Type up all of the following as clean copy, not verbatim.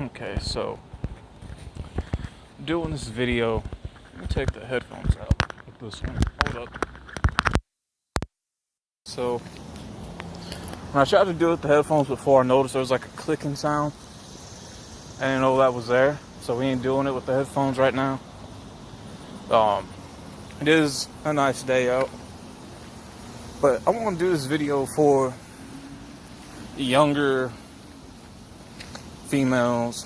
Okay, so doing this video, let me take the headphones out with this one. Hold up. So when I tried to do it with the headphones before, I noticed there was like a clicking sound. I didn't know that was there, so we ain't doing it with the headphones right now. It is a nice day out, but I want to do this video for the younger females,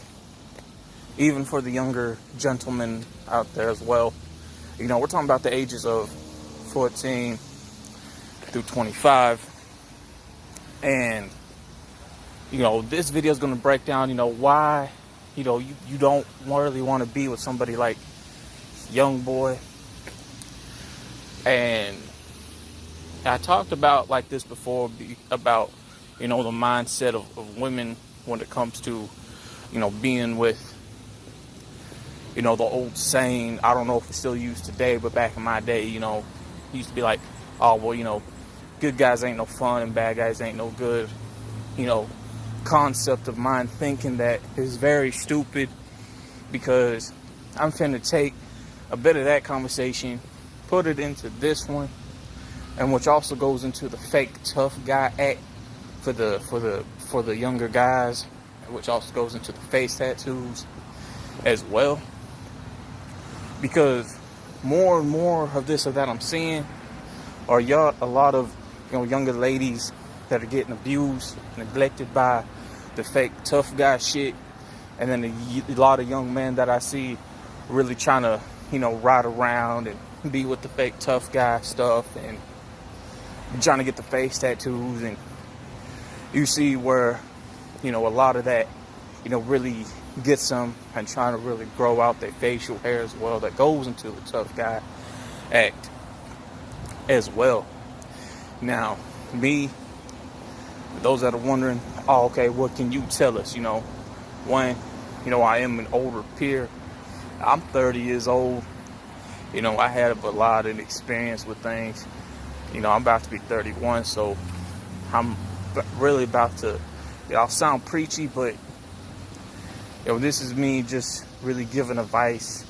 even for the younger gentlemen out there as well. You know, we're talking about the ages of 14 through 25. And, you know, this video is going to break down, you know, why, you know, you don't really want to be with somebody like young boy. And I talked about like this before, about, you know, the mindset of women when it comes to, you know, being with, you know, the old saying, I don't know if it's still used today, but back in my day, you know, it used to be like, oh, well, you know, good guys ain't no fun and bad guys ain't no good. You know, concept of mine thinking that is very stupid, because I'm finna take a bit of that conversation, put it into this one, and which also goes into the fake tough guy act for the younger guys, which also goes into the face tattoos as well. Because more and more of this or that I'm seeing are a lot of, you know, younger ladies that are getting abused, neglected by the fake tough guy shit, and then a lot of young men that I see really trying to, you know, ride around and be with the fake tough guy stuff and trying to get the face tattoos. And you see where, you know, a lot of that, you know, really gets them, and trying to really grow out their facial hair as well, that goes into the tough guy act as well. Now, me, those that are wondering, oh, okay, what can you tell us? You know, one, you know, I am an older peer. I'm 30 years old. You know, I have a lot of experience with things. You know, I'm about to be 31, so I'm really about to, you know, I'll sound preachy, but, you know, this is me just really giving advice,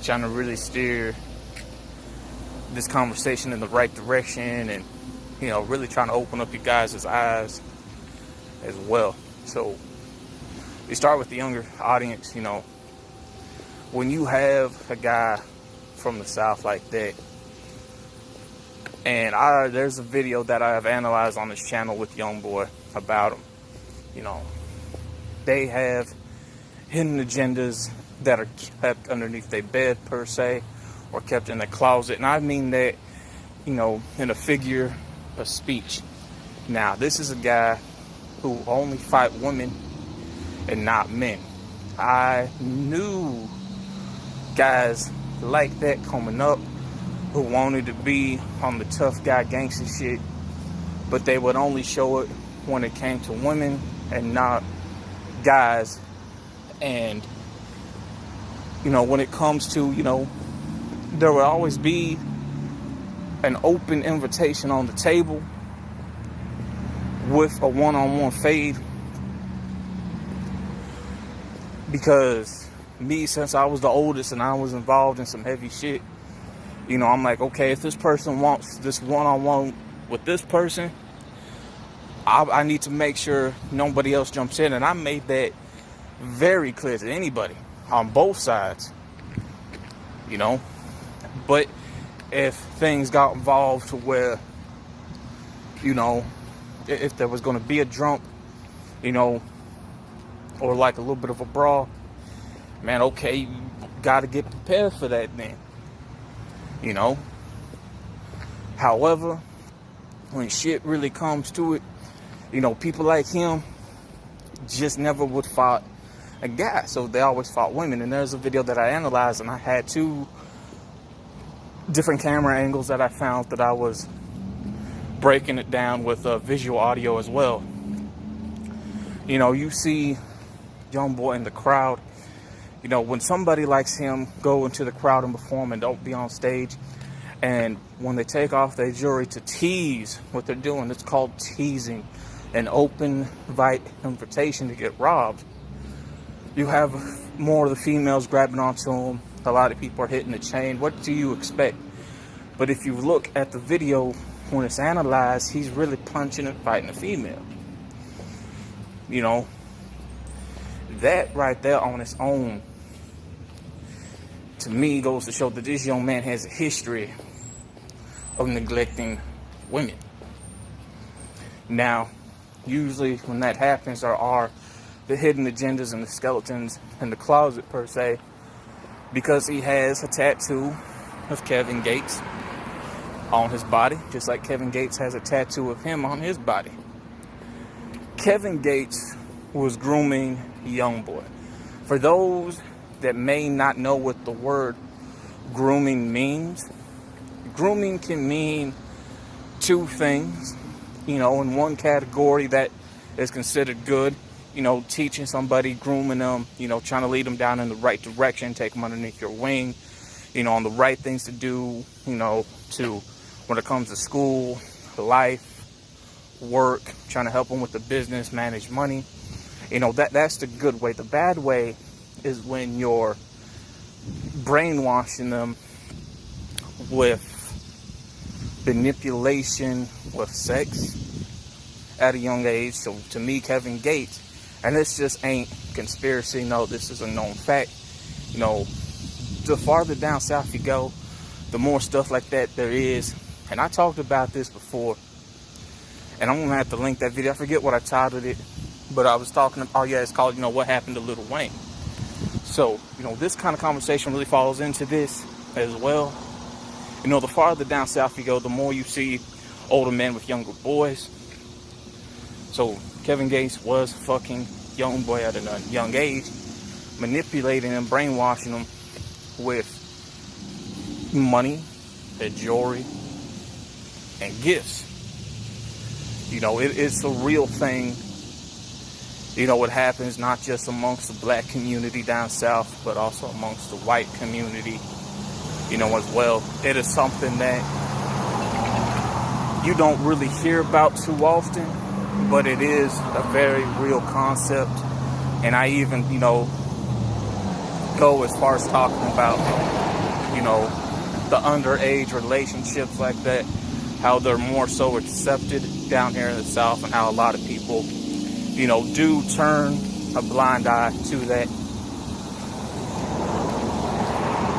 trying to really steer this conversation in the right direction, and, you know, really trying to open up you guys' eyes as well. So we start with the younger audience. You know, when you have a guy from the South like that, and there's a video that I have analyzed on this channel with YoungBoy about him. You know, they have hidden agendas that are kept underneath their bed, per se, or kept in the closet. And I mean that, you know, in a figure of speech. Now, this is a guy who only fight women and not men. I knew guys like that coming up who wanted to be on the tough guy gangster shit, but they would only show it when it came to women and not guys. And, you know, when it comes to, you know, there will always be an open invitation on the table with a one-on-one fade. Because me, since I was the oldest and I was involved in some heavy shit, you know, I'm like, okay, if this person wants this one-on-one with this person, I need to make sure nobody else jumps in. And I made that very clear to anybody on both sides, you know. But if things got involved to where, you know, if there was going to be a jump, you know, or like a little bit of a brawl, man, okay, you got to get prepared for that then, you know. However, when shit really comes to it, you know, people like him just never would fight a guy, so they always fought women. And there's a video that I analyzed, and I had two different camera angles that I found that I was breaking it down with visual audio as well. You know, you see YoungBoy in the crowd. You know, when somebody likes him go into the crowd and perform and don't be on stage, and when they take off their jewelry to tease what they're doing, it's called teasing, an open invite invitation to get robbed. You have more of the females grabbing onto him. A lot of people are hitting the chain. What do you expect? But if you look at the video, when it's analyzed, he's really punching and fighting a female. You know, that right there on its own, to me, goes to show that this young man has a history of neglecting women. Now, usually when that happens, there are the hidden agendas and the skeletons in the closet, per se, because he has a tattoo of Kevin Gates on his body, just like Kevin Gates has a tattoo of him on his body. Kevin Gates was grooming YoungBoy. For those that may not know what the word grooming means, grooming can mean two things. You know, in one category that is considered good, you know, teaching somebody, grooming them, you know, trying to lead them down in the right direction, take them underneath your wing, you know, on the right things to do, you know, to when it comes to school, life, work, trying to help them with the business, manage money. You know, that's the good way. The bad way is when you're brainwashing them with manipulation, with sex at a young age. So to me, Kevin Gates, and this just ain't conspiracy, no, this is a known fact. You know, the farther down south you go, the more stuff like that there is. And I talked about this before, and I'm gonna have to link that video. I forget what I titled it, but I was talking, oh yeah, it's called, you know, What Happened to Lil Wayne. So, you know, this kind of conversation really falls into this as well. You know, the farther down south you go, the more you see older men with younger boys. So Kevin Gates was fucking YoungBoy at a young age, manipulating and brainwashing them with money and jewelry and gifts. You know, it's a real thing. You know, what happens not just amongst the black community down south, but also amongst the white community, you know, as well. It is something that you don't really hear about too often, but it is a very real concept. And I even, you know, go as far as talking about, you know, the underage relationships like that, how they're more so accepted down here in the South, and how a lot of people, you know, do turn a blind eye to that.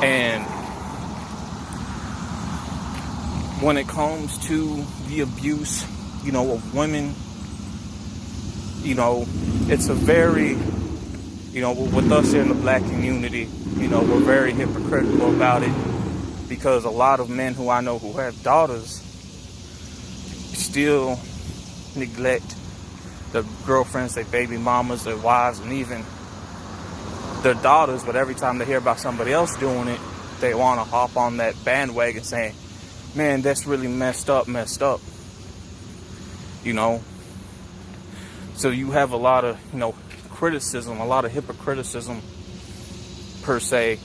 And when it comes to the abuse, you know, of women, you know, it's a very, you know, with us here in the black community, you know, we're very hypocritical about it, because a lot of men who I know who have daughters still neglect their girlfriends, their baby mamas, their wives, and even their daughters. But every time they hear about somebody else doing it, they want to hop on that bandwagon saying, man, that's really messed up. You know, so you have a lot of, you know, criticism, a lot of hypocriticism, per se.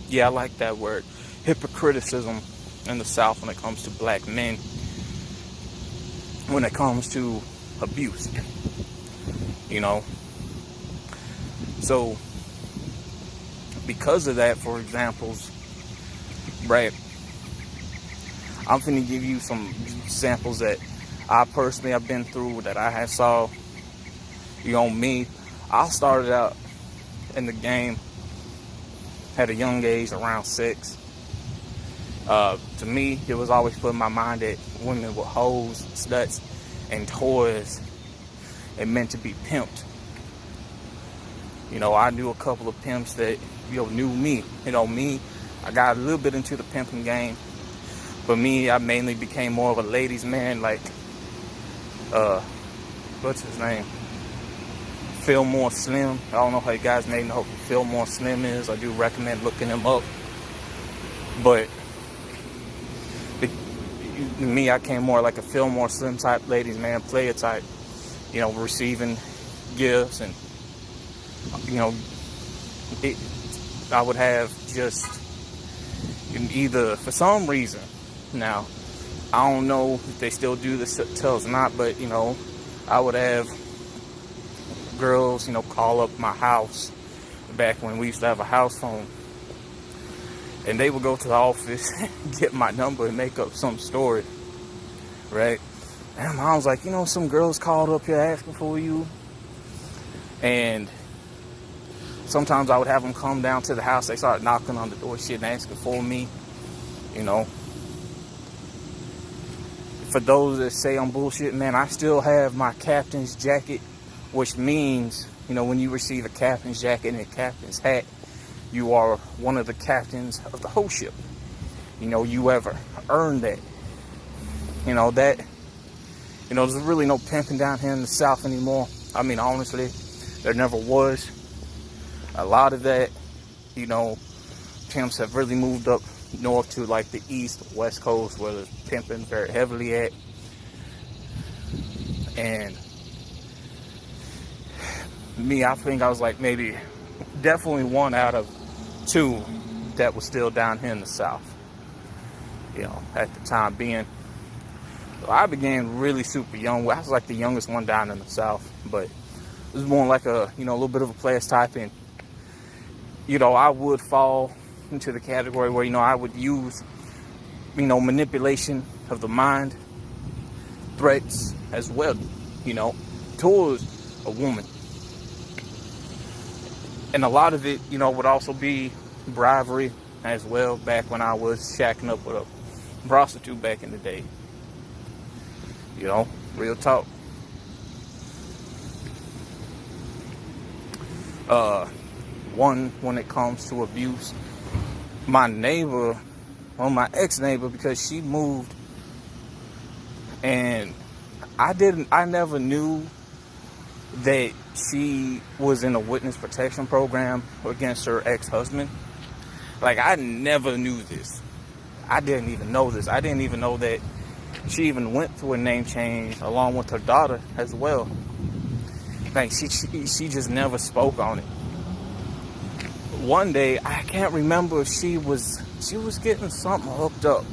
Yeah, I like that word, hypocriticism, in the South when it comes to black men, when it comes to abuse, you know. So because of that, for examples, right, I'm finna give you some examples that I personally have been through, that I have saw. You know, me, I started out in the game at a young age, around 6. To me, it was always put in my mind that women were hoes, sluts, and toys, and meant to be pimped. You know, I knew a couple of pimps that, you know, knew me. You know, me, I got a little bit into the pimping game, but me, I mainly became more of a ladies' man, like, what's his name? Fillmore Slim. I don't know how you guys may know who Fillmore Slim is. I do recommend looking him up. But me, I came more like a Fillmore Slim type ladies man, player type, you know, receiving gifts, and, you know, I would have just, either, for some reason, now, I don't know if they still do this to us or not, but, you know, I would have girls, you know, call up my house back when we used to have a house phone. And they would go to the office, get my number, and make up some story, right? And my mom was like, some girls called up here asking for you. And sometimes I would have them come down to the house. They started knocking on the door, shit, and asking for me, For those that say I'm bullshit, man, I still have my captain's jacket, which means, when you receive a captain's jacket and a captain's hat, you are one of the captains of the whole ship. You ever earned that. There's really no pimping down here in the South anymore. I mean, honestly, there never was. A lot of that, pimps have really moved up north to like the East, West Coast, where there's pimping very heavily at. And me, I think I was like definitely 1 out of 2 that was still down here in the South, at the time being. So I began really super young. I was like the youngest one down in the South, but it was more like a little bit of a player's type. And I would fall into the category where I would use manipulation of the mind, threats as well, towards a woman. And a lot of it, would also be bribery as well, back when I was shacking up with a prostitute back in the day. Real talk. When it comes to abuse, my neighbor, my ex-neighbor, because she moved, and I never knew that she was in a witness protection program against her ex-husband. Like, I never knew this. I didn't even know this. I didn't even know that she even went through a name change along with her daughter as well. Like, she just never spoke on it. One day, I can't remember if she was getting something hooked up.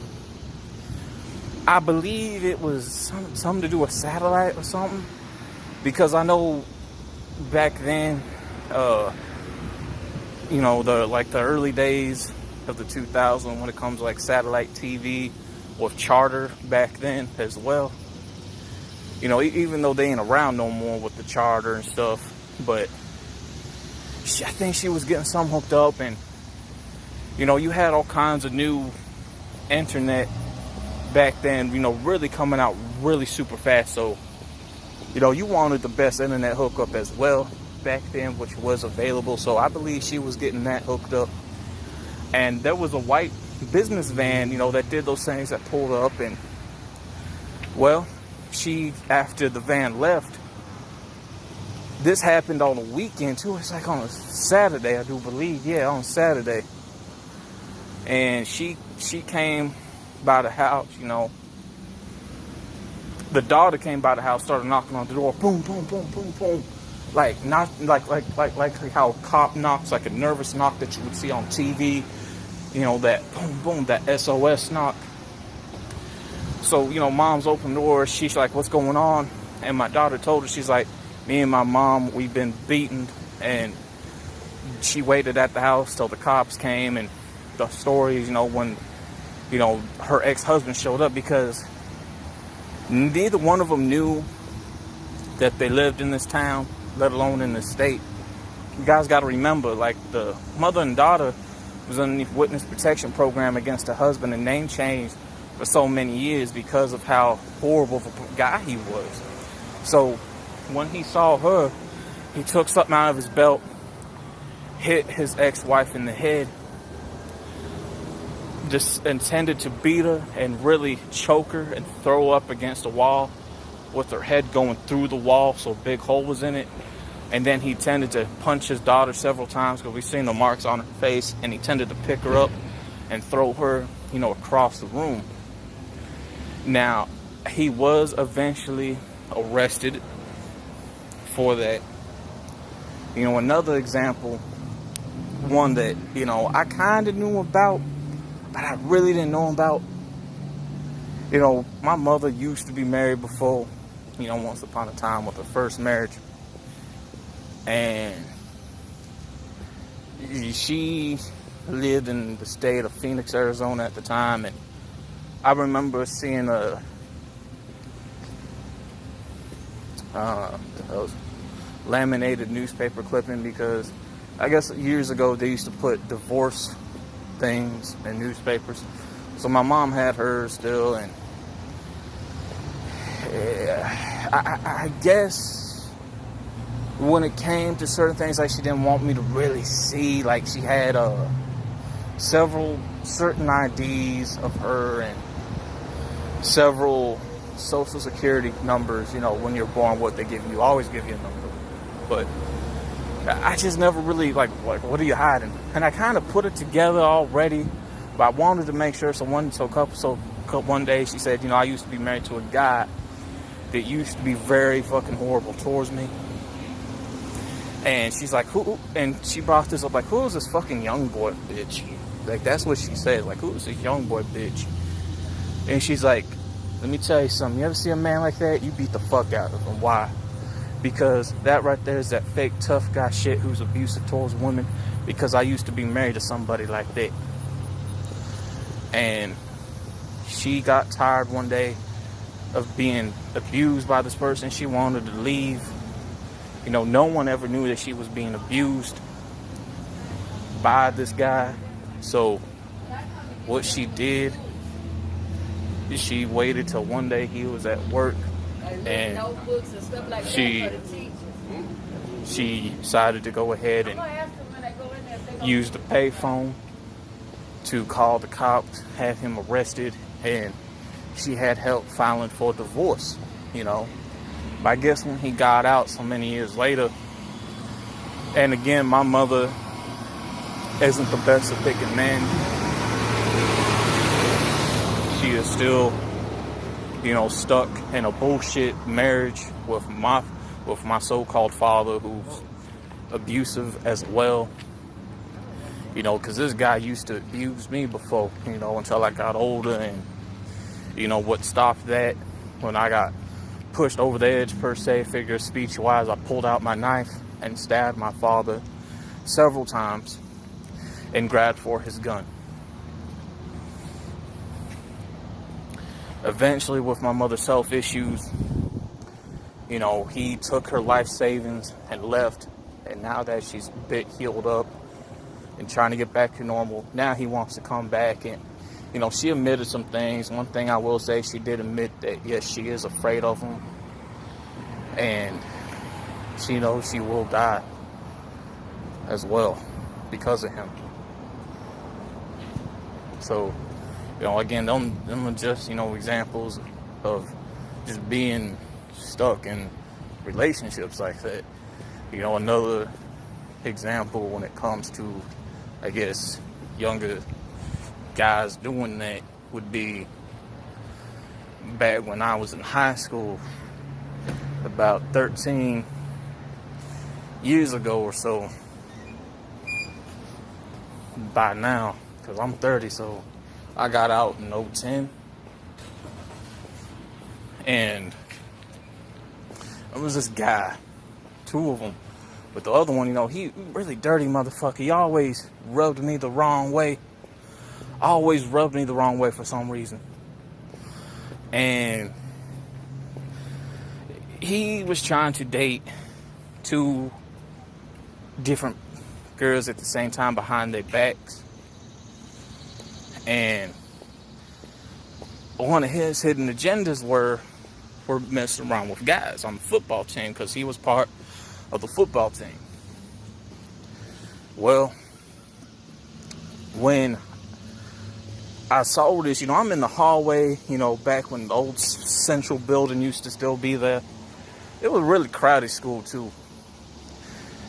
I believe it was something to do with satellite or something. Because I know back then, the early days of the 2000s, when it comes to like satellite TV or Charter back then as well. Even though they ain't around no more with the Charter and stuff, but I think she was getting something hooked up, and you had all kinds of new internet back then, really coming out really super fast. So you wanted the best internet hookup as well back then, which was available. So I believe she was getting that hooked up. And there was a white business van, that did those things, that pulled up. And, well, after the van left, this happened on a weekend, too. It's like on a Saturday, I do believe. Yeah, on Saturday. And she came by the house, The daughter came by the house, started knocking on the door. Boom, boom, boom, boom, boom. Like how a cop knocks, like a nervous knock that you would see on TV. That boom, boom, that SOS knock. So, mom's opened the door. She's like, what's going on? And my daughter told her, she's like, me and my mom, we've been beaten. And she waited at the house till the cops came. And the story, when, her ex-husband showed up, because neither one of them knew that they lived in this town, let alone in this state. You guys got to remember, like, the mother and daughter was underneath witness protection program against her husband, and name changed for so many years because of how horrible of a guy he was. So when he saw her, he took something out of his belt, hit his ex-wife in the head, just intended to beat her and really choke her and throw up against the wall with her head going through the wall, so a big hole was in it. And then he tended to punch his daughter several times, because we've seen the marks on her face, and he tended to pick her up and throw her, across the room. Now, he was eventually arrested for that. Another example, one that, I kind of knew about, but I really didn't know about. My mother used to be married before, once upon a time, with her first marriage. And she lived in the state of Phoenix, Arizona at the time, and I remember seeing a laminated newspaper clipping, because I guess years ago they used to put divorce things in newspapers. So my mom had hers still, and I guess when it came to certain things, like, she didn't want me to really see. Like, she had several certain IDs of her and several social security numbers. You know, when you're born, what they give you, always give you a number. But I just never really, like, what are you hiding? And I kind of put it together already, but I wanted to make sure. So one day she said, you know, I used to be married to a guy that used to be very fucking horrible towards me. And she's like, who? And she brought this up, like, who is this fucking young boy bitch? Like, that's what she said. Like, who is this young boy bitch? And she's like, let me tell you something. You ever see a man like that? You beat the fuck out of him. Why? Because that right there is that fake tough guy shit who's abusive towards women. Because I used to be married to somebody like that. And she got tired one day of being abused by this person. She wanted to leave. You know, no one ever knew that she was being abused by this guy. So what she did is she waited till one day he was at work, and she decided to go ahead and use the payphone to call the cops, have him arrested, and she had help filing for divorce, you know. But I guess when he got out so many years later, and again, my mother isn't the best at picking men. She is still, you know, stuck in a bullshit marriage with my so-called father, who's abusive as well. You know, because this guy used to abuse me before, you know, until I got older. And, you know, what stopped that, when I got pushed over the edge, per se, figure of speech wise, I pulled out my knife and stabbed my father several times and grabbed for his gun. Eventually, with my mother's health issues, you know, he took her life savings and left. And now that she's a bit healed up and trying to get back to normal, now he wants to come back. And, you know, she admitted some things. One thing I will say, she did admit that, yes, she is afraid of him. And she knows she will die as well because of him. So, you know, again, them are just, you know, examples of just being stuck in relationships like that. You know, another example when it comes to, I guess, younger guys doing that would be back when I was in high school, about 13 years ago or so. By now, because I'm 30, so I got out in 2010. And it was this guy, two of them. But the other one, you know, he really dirty motherfucker. He always rubbed me the wrong way. Always rubbed me the wrong way for some reason. And he was trying to date two different girls at the same time behind their backs. And one of his hidden agendas were messing around with guys on the football team, because he was part of the football team. Well, when I saw this, you know, I'm in the hallway, you know, back when the old Central building used to still be there. It was a really crowded school too.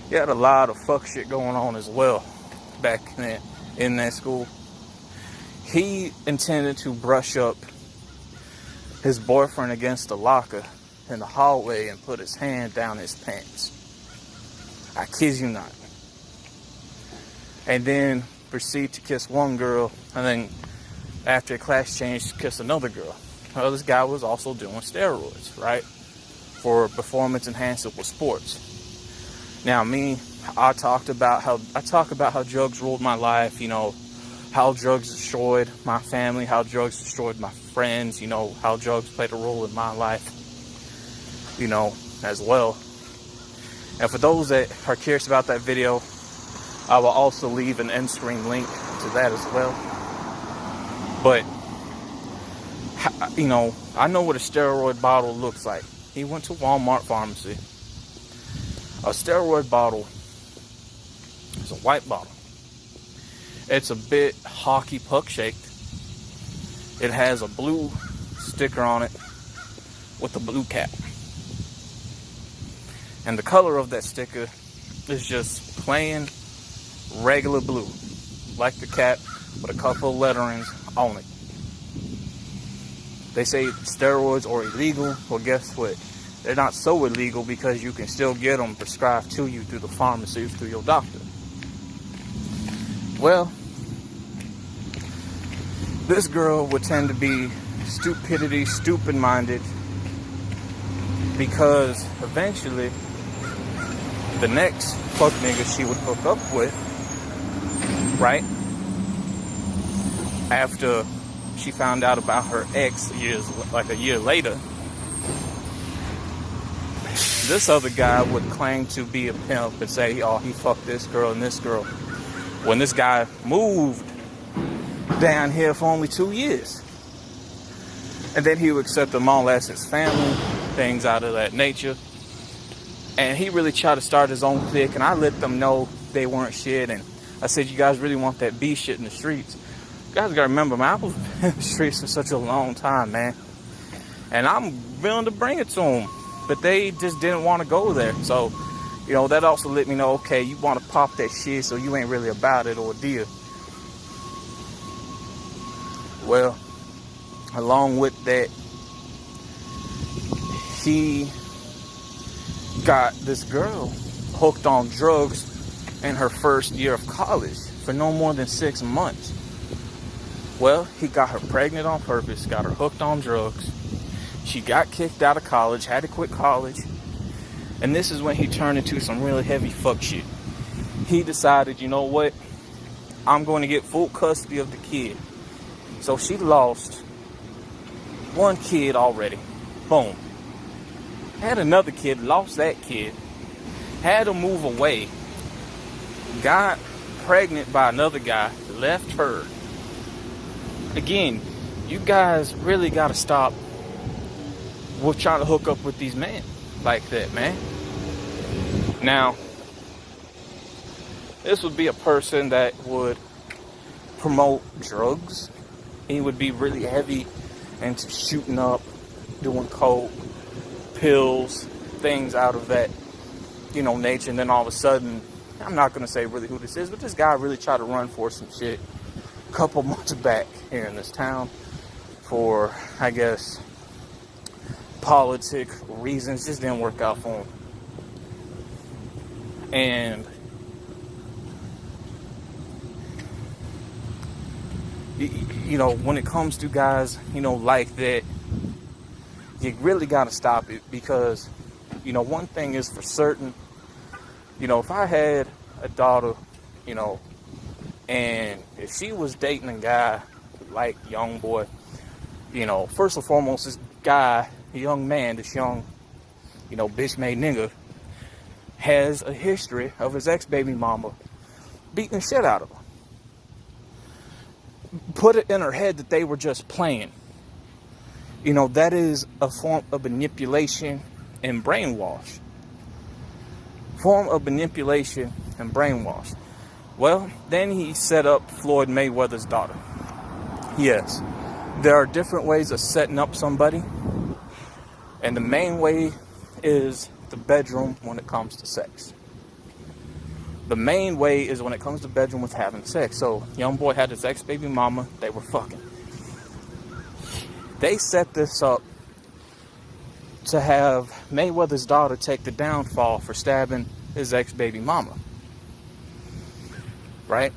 You had a lot of fuck shit going on as well back then in that school. He intended to brush up his boyfriend against the locker in the hallway and put his hand down his pants. I kid you not. And then proceed to kiss one girl, and then after a class change, kiss another girl. Well, this guy was also doing steroids, right? For performance enhancement with sports. Now, me, I talk about how drugs ruled my life, you know, how drugs destroyed my family, how drugs destroyed my friends, you know, how drugs played a role in my life, you know, as well. And for those that are curious about that video, I will also leave an end screen link to that as well. But, you know, I know what a steroid bottle looks like. He went to Walmart pharmacy. A steroid bottle is a white bottle. It's a bit hockey puck shaped. It has a blue sticker on it with a blue cap. And the color of that sticker is just plain regular blue, like the cap, with a couple of letterings on it. They say steroids are illegal. Well, guess what? They're not so illegal because you can still get them prescribed to you through the pharmacy, through your doctor. Well, this girl would tend to be stupid-minded, because eventually the next fuck nigga she would hook up with, right, after she found out about her ex a year later, this other guy would claim to be a pimp and say, oh, he fucked this girl and this girl, when this guy moved down here for only 2 years. And then he would accept them all as his family, things out of that nature. And he really tried to start his own clique, and I let them know they weren't shit. And I said, you guys really want that B shit in the streets? You guys gotta remember, man, I was in the streets for such a long time, man. And I'm willing to bring it to them, but they just didn't want to go there. So, you know, that also let me know, okay, you want to pop that shit, so you ain't really about it, or deal. Well, along with that, he got this girl hooked on drugs in her first year of college for no more than 6 months. Well, he got her pregnant on purpose, got her hooked on drugs. She got kicked out of college, had to quit college. And this is when he turned into some really heavy fuck shit. He decided, you know what? I'm going to get full custody of the kid. So she lost one kid already. Boom. Had another kid, lost that kid. Had to move away. Got pregnant by another guy, left her. Again, you guys really got to stop with trying to hook up with these men like that, man. Now, this would be a person that would promote drugs. He would be really heavy into shooting up, doing coke, pills, things out of that, you know, nature. And then all of a sudden, I'm not going to say really who this is, but this guy really tried to run for some shit a couple months back here in this town for, I guess, politic reasons. Just didn't work out for him. And you know, when it comes to guys, you know, like that, you really got to stop it, because, you know, one thing is for certain, you know, if I had a daughter, you know, and if she was dating a guy like young boy, you know, first and foremost, this guy, a young man, this young, you know, bitch made nigga, has a history of his ex-baby mama beating the shit out of him. Put it in her head that they were just playing. You know, that is a form of manipulation and brainwash. Form of manipulation and brainwash. Well, then he set up Floyd Mayweather's daughter. Yes, there are different ways of setting up somebody. And the main way is the bedroom when it comes to sex. The main way is when it comes to bedroom with having sex. So, young boy had his ex-baby mama. They were fucking. They set this up to have Mayweather's daughter take the downfall for stabbing his ex-baby mama. Right?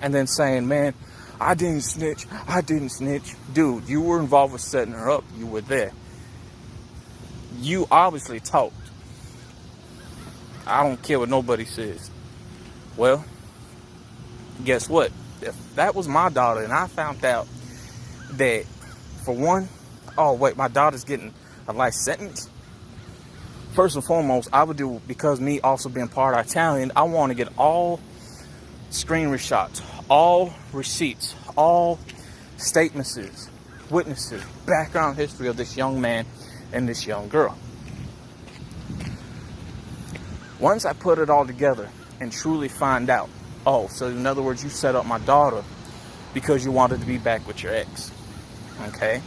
And then saying, man, I didn't snitch. Dude, you were involved with setting her up. You were there. You obviously talked. I don't care what nobody says. Well, guess what? If that was my daughter and I found out that, for one, oh wait, my daughter's getting a life sentence. First and foremost, I would do, because me also being part Italian, I want to get all screenshots, all receipts, all statements, witnesses, background history of this young man and this young girl. Once I put it all together and truly find out, oh, so in other words, you set up my daughter because you wanted to be back with your ex. Okay?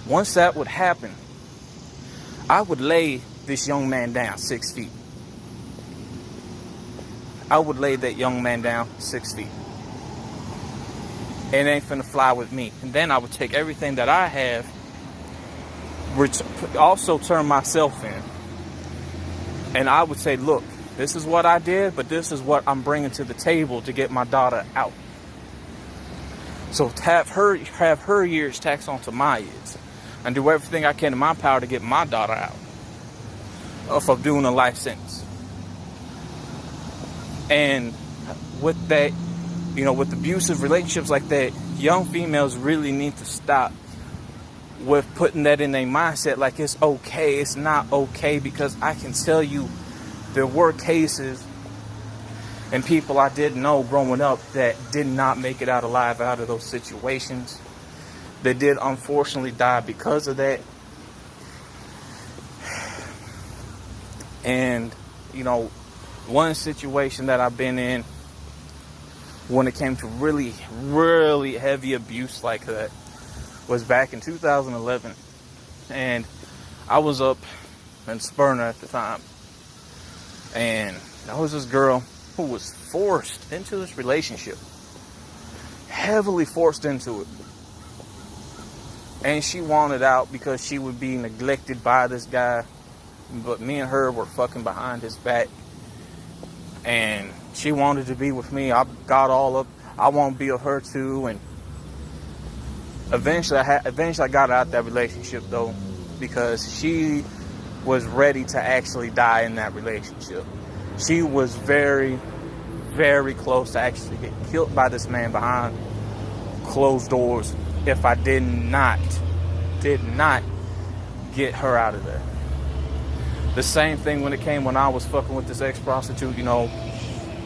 Once that would happen, I would lay this young man down 6 feet. I would lay that young man down 6 feet. It ain't finna fly with me. And then I would take everything that I have, also turn myself in. And I would say, look, this is what I did, but this is what I'm bringing to the table to get my daughter out. So have her years taxed onto my years. And do everything I can in my power to get my daughter out of doing a life sentence. And with that, you know, with abusive relationships like that, young females really need to stop with putting that in their mindset like it's okay. It's not okay, because I can tell you there were cases and people I did know growing up that did not make it out alive out of those situations. They did unfortunately die because of that. And, you know, one situation that I've been in when it came to really, really heavy abuse like that was back in 2011. And I was up in Smyrna at the time. And there was this girl who was forced into this relationship. Heavily forced into it. And she wanted out because she would be neglected by this guy. But me and her were fucking behind his back. And she wanted to be with me. I got all up. I want to be with her too. And eventually I got out that relationship though, because she was ready to actually die in that relationship. She was very, very close to actually get killed by this man behind closed doors if I did not get her out of there. The same thing when I was fucking with this ex-prostitute, you know,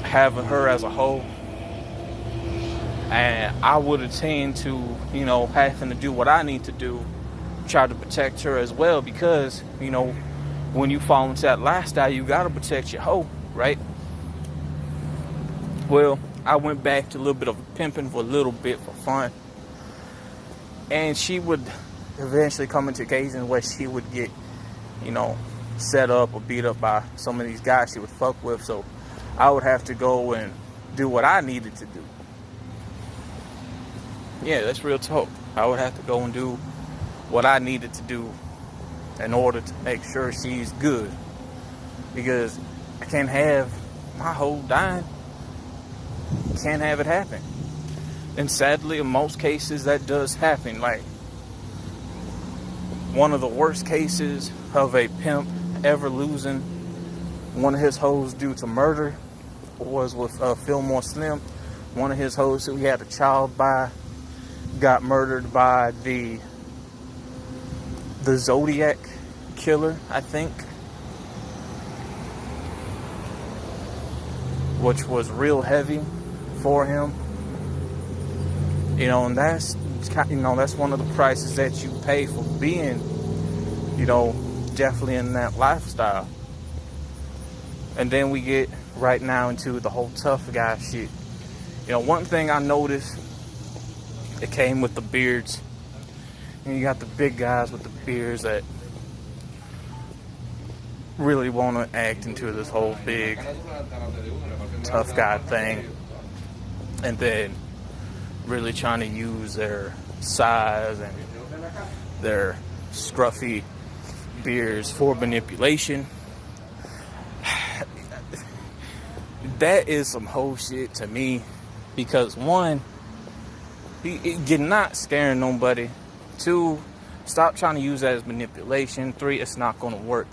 having her as a hoe. And I would attend to, you know, having to do what I need to do, try to protect her as well, because, you know, when you fall into that lifestyle, you gotta protect your hoe, right? Well, I went back to a little bit of pimping for a little bit for fun. And she would eventually come into occasions where she would get, you know, set up or beat up by some of these guys she would fuck with. So I would have to go and do what I needed to do. Yeah, that's real talk. I would have to go and do what I needed to do in order to make sure she's good. Because I can't have my hoe dying. Can't have it happen. And sadly, in most cases, that does happen. Like, one of the worst cases of a pimp ever losing one of his hoes due to murder was with Fillmore Slim. One of his hoes who he had a child by got murdered by the Zodiac killer, I think, which was real heavy for him. You know, and that's one of the prices that you pay for being, you know, definitely in that lifestyle. And then we get right now into the whole tough guy shit. You know, one thing I noticed, it came with the beards. And you got the big guys with the beards that really want to act into this whole big tough guy thing. And then really trying to use their size and their scruffy beards for manipulation. That is some whole shit to me, because one, you're not scaring nobody. Two, stop trying to use that as manipulation. Three, it's not going to work.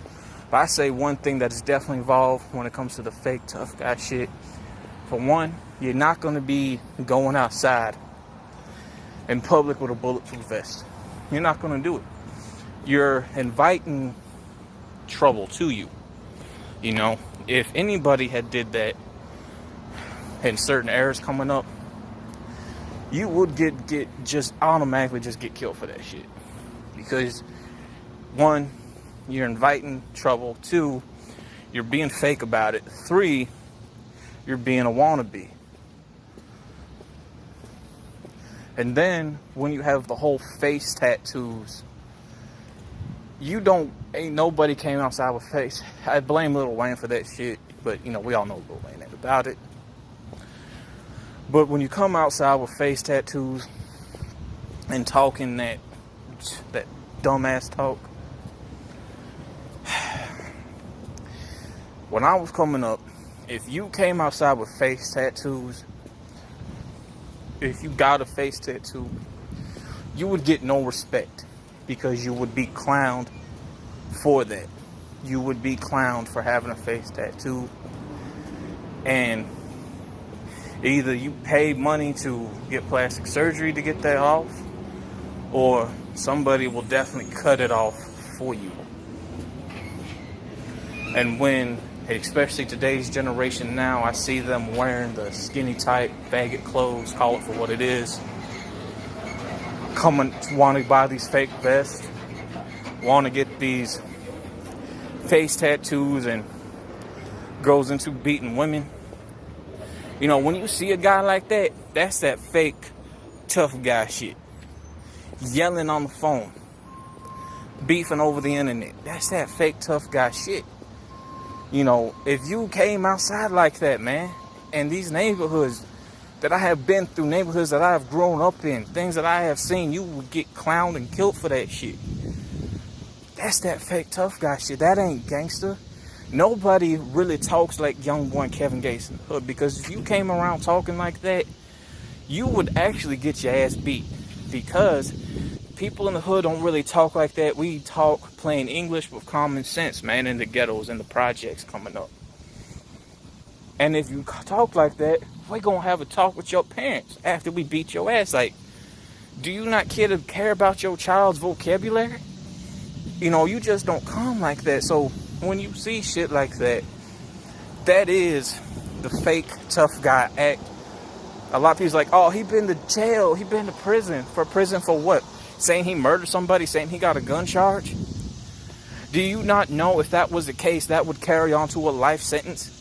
But I say one thing that is definitely involved when it comes to the fake tough guy shit. For one, you're not going to be going outside in public with a bulletproof vest. You're not going to do it. You're inviting trouble to you. You know, if anybody had did that in certain areas coming up, you would get just automatically just get killed for that shit. Because one, you're inviting trouble. Two, you're being fake about it. Three, you're being a wannabe. And then when you have the whole face tattoos, ain't nobody came outside with face. I blame Lil Wayne for that shit, but you know, we all know Lil Wayne ain't about it. But when you come outside with face tattoos and talking that dumbass talk, when I was coming up, if you came outside with face tattoos, if you got a face tattoo, you would get no respect because you would be clowned for that. You would be clowned for having a face tattoo. And either you pay money to get plastic surgery to get that off, or somebody will definitely cut it off for you. And when, especially today's generation now, I see them wearing the skinny tight faggot clothes, call it for what it is, coming want to buy these fake vests, want to get these face tattoos, and goes into beating women. You know, when you see a guy like that, that's that fake tough guy shit. Yelling on the phone, beefing over the internet. That's that fake tough guy shit. You know, if you came outside like that, man, and these neighborhoods that I have been through, neighborhoods that I have grown up in, things that I have seen, you would get clowned and killed for that shit. That's that fake tough guy shit. That ain't gangster. Nobody really talks like young boy Kevin Gates in the hood, because if you came around talking like that, you would actually get your ass beat, because people in the hood don't really talk like that. We talk plain English with common sense, man, in the ghettos and the projects coming up. And if you talk like that, we're going to have a talk with your parents after we beat your ass. Like, do you not care about your child's vocabulary? You know, you just don't come like that. So when you see shit like that, that is the fake tough guy act. A lot of people's like, oh, he been to jail, he been to prison. For what? Saying he murdered somebody, saying he got a gun charge? Do you not know if that was the case, that would carry on to a life sentence?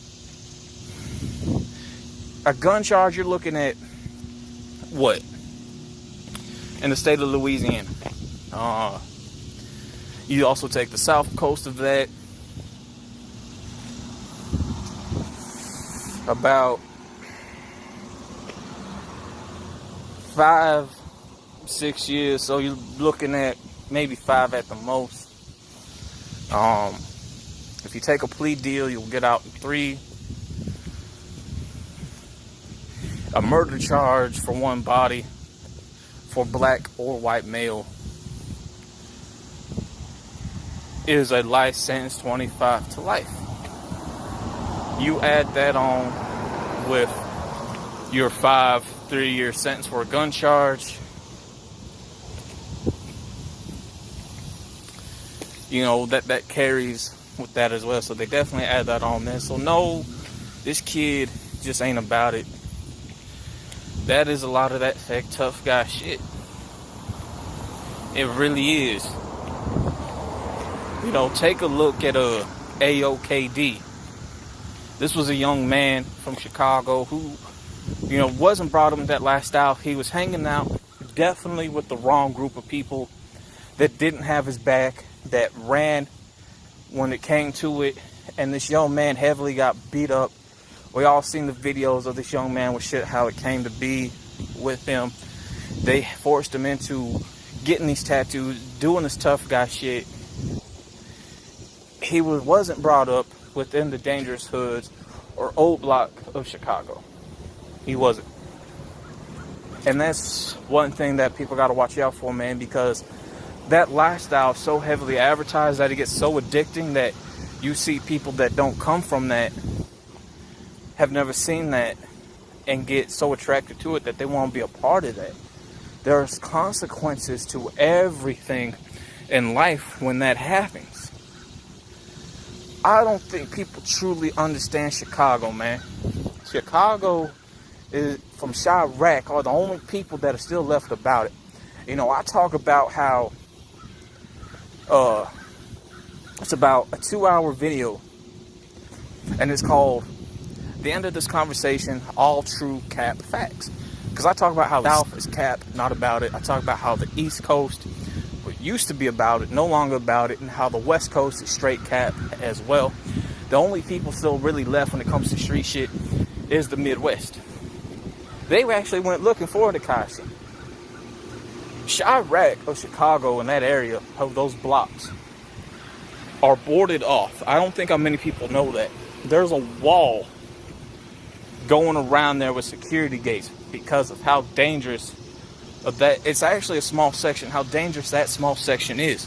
A gun charge, you're looking at what? In the state of Louisiana. You also take the south coast of that. About 5-6 years, so you're looking at maybe 5 at the most. If you take a plea deal, you'll get out in 3. A murder charge for one body, for black or white male, is a life sentence, 25 to life. You add that on with your 3-year sentence for a gun charge, you know, that carries with that as well. So they definitely add that on there. So no, this kid just ain't about it. That is a lot of that fake tough guy shit. It really is. You know, take a look at AOKD. This was a young man from Chicago who, you know, wasn't brought up in that lifestyle. He was hanging out definitely with the wrong group of people that didn't have his back, that ran when it came to it. And this young man heavily got beat up. We all seen the videos of this young man with shit, how it came to be with him. They forced him into getting these tattoos, doing this tough guy shit. He wasn't brought up within the dangerous hoods or old block of Chicago. He wasn't. And that's one thing that people got to watch out for, man, because that lifestyle is so heavily advertised that it gets so addicting that You see people that don't come from that, have never seen that, and get so attracted to it that they want to be a part of that. There's consequences to everything in life when that happens. I don't think people truly understand Chicago, man. Chicago is, from Chirac, are the only people that are still left about it. You know, I talk about how it's about a 2-hour video, and it's called The End of This Conversation, All True Cap Facts. Because I talk about how the South is cap, not about it. I talk about how the East Coast used to be about it, no longer about it, and how the West Coast is straight cap as well. The only people still really left when it comes to street shit is the Midwest. They actually went looking for Tekashi. Chirac of Chicago and that area, of those blocks, are boarded off. I don't think how many people know that. There's a wall going around there with security gates because of how dangerous of that. It's actually a small section, how dangerous that small section is.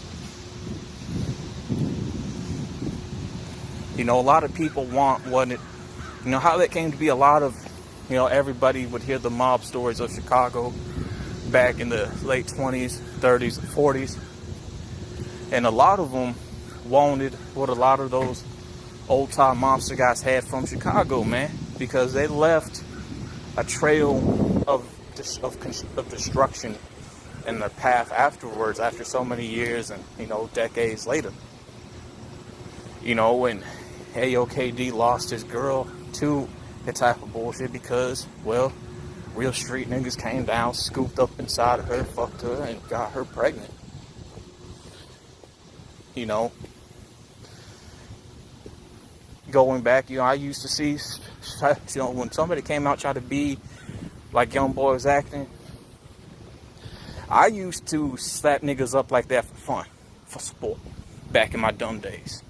You know, a lot of people want what it, you know, how that came to be. A lot of, you know, everybody would hear the mob stories of Chicago back in the late 20s, 30s, and 40s. And a lot of them wanted what a lot of those old-time mobster guys had from Chicago, man. Because they left a trail of destruction in their path afterwards, after so many years and, you know, decades later. You know, when AOKD lost his girl to that type of bullshit because, well, real street niggas came down, scooped up inside of her, fucked her, and got her pregnant. You know, going back, you know, I used to see, you know, when somebody came out tried to be like Young Boy was acting, I used to slap niggas up like that for fun, for sport, back in my dumb days.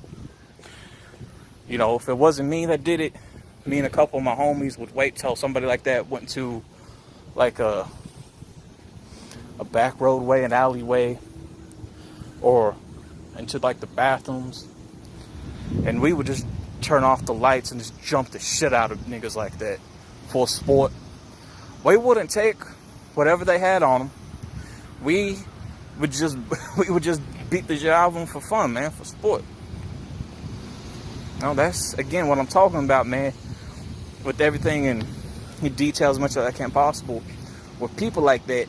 You know, if it wasn't me that did it, me and a couple of my homies would wait till somebody like that went to like a back roadway, an alleyway, or into like the bathrooms, and we would just turn off the lights and just jump the shit out of niggas like that for sport. We wouldn't take whatever they had on them. We would just beat the shit out of them for fun, man, for sport. Now that's again what I'm talking about, man. With everything in detail as much as I can possible. With people like that,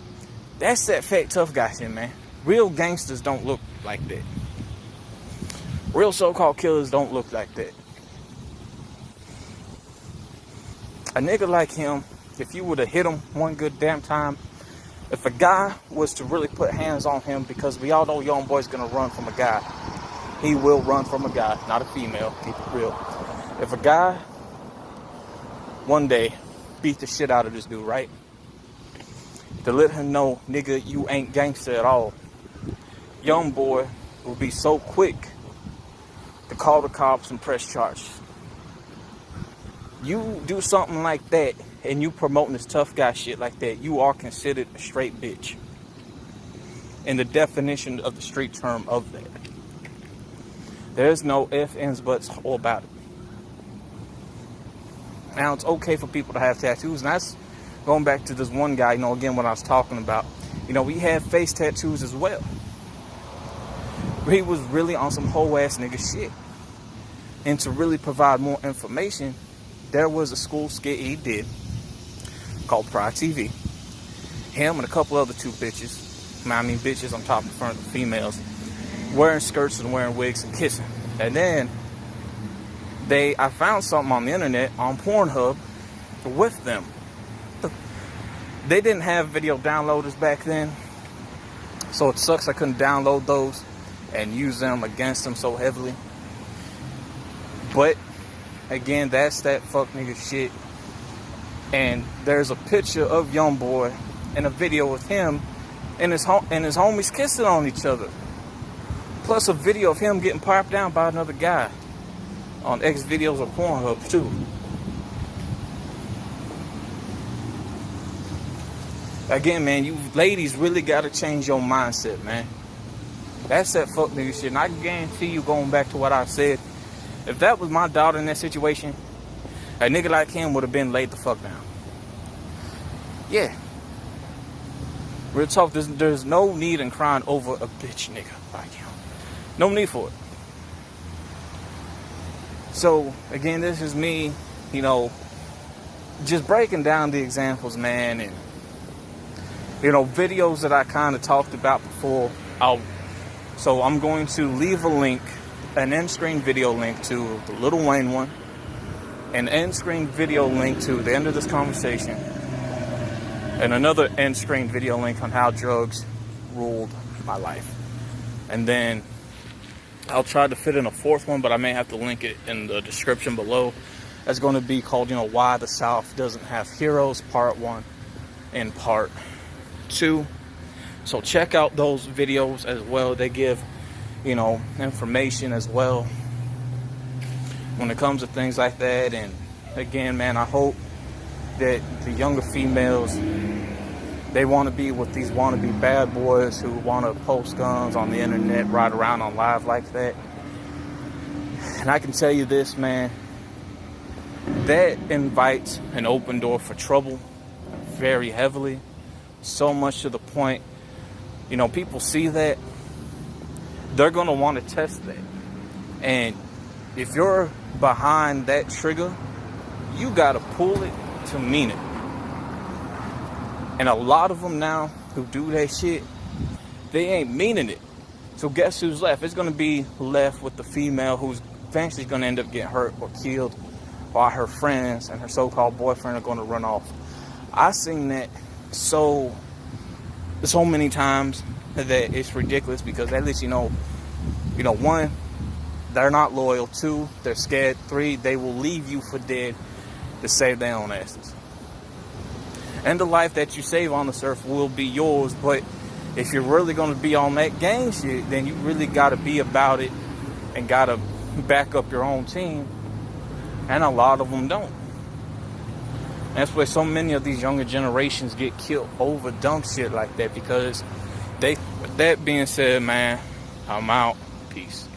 that's that fake tough guy shit, man. Real gangsters don't look like that. Real so-called killers don't look like that. A nigga like him, if you would have hit him one good damn time, if a guy was to really put hands on him, because we all know Young Boy's gonna run from a guy. He will run from a guy, not a female, keep it real. If a guy one day beat the shit out of this dude, right? To let him know, nigga, you ain't gangster at all. Young Boy will be so quick to call the cops and press charges. You do something like that and you promoting this tough guy shit like that, you are considered a straight bitch. In the definition of the street term of that. There's no ifs, ands, buts all about it. Now, it's okay for people to have tattoos, and that's going back to this one guy, you know, again, what I was talking about. You know, we had face tattoos as well. He was really on some whole ass nigga shit. And to really provide more information, there was a school skit he did called Pride TV. Him and a couple other two bitches, I mean bitches, I'm talking in front of the females, wearing skirts and wearing wigs and kissing. And then I found something on the internet on Pornhub with them. They didn't have video downloaders back then, so it sucks I couldn't download those and use them against them so heavily. But again, that's that fuck nigga shit. And there's a picture of Young Boy and a video with him and his homies kissing on each other. Plus a video of him getting popped down by another guy on X videos or Pornhub too. Again, man, you ladies really gotta change your mindset, man. That's that fuck nigga shit. And I guarantee you, going back to what I said, If that was my daughter in that situation, a nigga like him would have been laid the fuck down. Yeah. Real talk, there's no need in crying over a bitch nigga like him. No need for it. So, again, this is me, you know, just breaking down the examples, man, and, you know, videos that I kind of talked about before. So I'm going to leave a link, an end-screen video link to the Lil Wayne one, an end-screen video link to the end of this conversation, and another end-screen video link on how drugs ruled my life. And then I'll try to fit in a fourth one, but I may have to link it in the description below. That's going to be called, you know, Why the South Doesn't Have Heroes, Part 1 and Part 2. So check out those videos as well. They give, you know, information as well when it comes to things like that. And again, man, I hope that the younger females, they want to be with these wannabe bad boys who want to post guns on the internet, ride around on live like that. And I can tell you this, man, that invites an open door for trouble very heavily. So much to the point, you know, people see that, they're going to want to test that. And if you're behind that trigger, you got to pull it to mean it. And a lot of them now who do that shit, they ain't meaning it. So guess who's left? It's going to be left with the female who's eventually going to end up getting hurt or killed, while her friends and her so-called boyfriend are going to run off. I've seen that so many times that it's ridiculous, because at least, you know, one, they're not loyal. Two, they're scared. Three, they will leave you for dead to save their own asses. And the life that you save on this earth will be yours. But if you're really going to be on that gang shit, then you really got to be about it and got to back up your own team. And a lot of them don't. That's why so many of these younger generations get killed over dumb shit like that, because they, with that being said, man, I'm out. Peace.